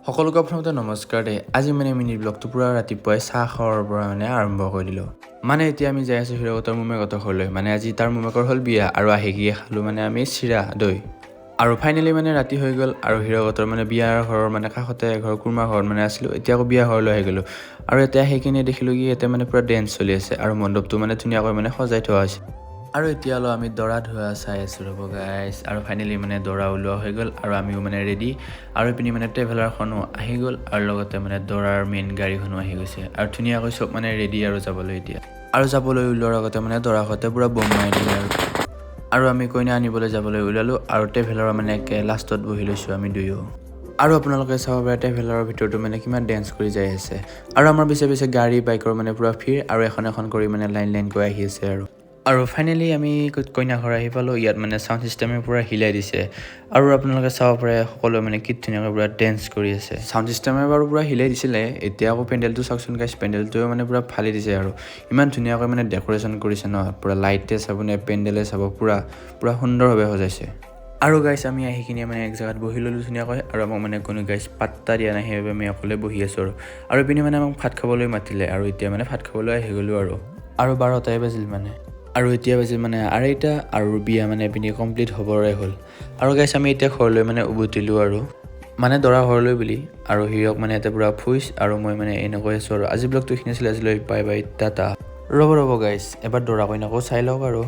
সকলোকে প্ৰথমতে নমস্কাৰ দে। আজি মানে মিনি ব্লগটো পুৰা ৰাতিপুৱাই চাহ খোৱাৰ পৰা মানে আৰম্ভ কৰি দিলোঁ। মানে এতিয়া আমি যাই আছোঁ হিৰকতৰ মোমেকহঁতৰ ঘৰলৈ। মানে আজি তাৰ মোমেকৰ হ'ল বিয়া আৰু আহি গিয়ে খালোঁ মানে আমি চিৰা দৈ। আৰু ফাইনেলি মানে ৰাতি হৈ গ'ল আৰু হিৰকতৰ মানে বিয়াৰ ঘৰৰ মানে কাষতে এঘৰ কুৰ্মা ঘৰত মানে আছিলোঁ। এতিয়া আকৌ বিয়া ঘৰলৈ আহি গ'লোঁ আৰু এতিয়া সেইখিনি দেখিলোঁ কি ইয়াতে মানে পুৰা ডেন্স চলি আছে আৰু মণ্ডপটো মানে ধুনীয়াকৈ মানে সজাই থোৱা হৈছে। আৰু এতিয়া অলপ আমি দৰা ধোৱা চাই আছোঁ ৰ'ব গাইছ। আৰু ফাইনেলি মানে দৰা ওলোৱা হৈ গ'ল আৰু আমিও মানে ৰেডি আৰু ইপিনে মানে ট্ৰেভেলাৰখনো আহি গ'ল আৰু লগতে মানে দৰাৰ মেইন গাড়ীখনো আহি গৈছে আৰু ধুনীয়াকৈ চব মানে ৰেডি আৰু যাবলৈ এতিয়া। আৰু যাবলৈ ওলোৱাৰ আগতে মানে দৰাহঁতে পুৰা বম মাৰি দিলে আৰু আমি কইনা আনিবলৈ যাবলৈ ওলালোঁ আৰু ট্ৰেভেলাৰৰ মানে একে লাষ্টত বহি লৈছোঁ আমি দুয়ো। আৰু আপোনালোকে চাব পাৰে ট্ৰেভেলাৰৰ ভিতৰতো মানে কিমান ডেন্স কৰি যাই আছে আৰু আমাৰ পিছে পিছে গাড়ী বাইকৰ মানে পুৰা ভিৰ আৰু এখন এখন কৰি মানে লাইনকৈ আহি আছে আৰু ফাইনেলি আমি কইনা ঘৰ আহি পালোঁ। ইয়াত মানে চাউণ্ড ছিষ্টেমে পুৰা হিলাই দিছে আৰু আপোনালোকে চাব পাৰে সকলোৱে মানে কি ধুনীয়াকৈ পুৰা ডেন্স কৰি আছে। চাউণ্ড ছিষ্টেমে বাৰু পুৰা হিলাই দিছিলে। এতিয়া আকৌ পেণ্ডেলটো চাওকচোন গাইছ, পেণ্ডেলটোৱে মানে পুৰা ফালি দিছে আৰু ইমান ধুনীয়াকৈ মানে ডেক'ৰেশ্যন কৰিছে ন, পুৰা লাইটে চাব নে পেণ্ডেলে চাব পুৰা সুন্দৰভাৱে সজাইছে। আৰু গাইছ আমি আহি কিনে মানে এক জেগাত বহি ল'লোঁ ধুনীয়াকৈ আৰু আমাক মানে কোনো গাইছ পাত্তা দিয়া নাই, সেইবাবে আমি অকলে বহি আছোঁ আৰু ইপিনে মানে আমাক ভাত খাবলৈ মাতিলে আৰু এতিয়া মানে ভাত খাবলৈ আহি গ'লোঁ আৰু 12টাই বাজিল মানে আৰু এতিয়া বাজিল মানে 2:30 আৰু বিয়া মানে পিনি কমপ্লিট হ'বৰে হ'ল। আৰু গাইছ আমি এতিয়া ঘৰলৈ মানে উভতিলোঁ আৰু মানে দৰা ঘৰলৈ বুলি আৰু হিৰক মানে ইয়াতে পুৰা ফুইছ আৰু মই মানে এনেকৈ আছোঁ আৰু আজি ব্লগটো এইখিনি আছিলে। আজিলৈ বাই বাই টাটা। ৰ'ব গাইছ, এবাৰ দৰা কইনাকো চাই লওক আৰু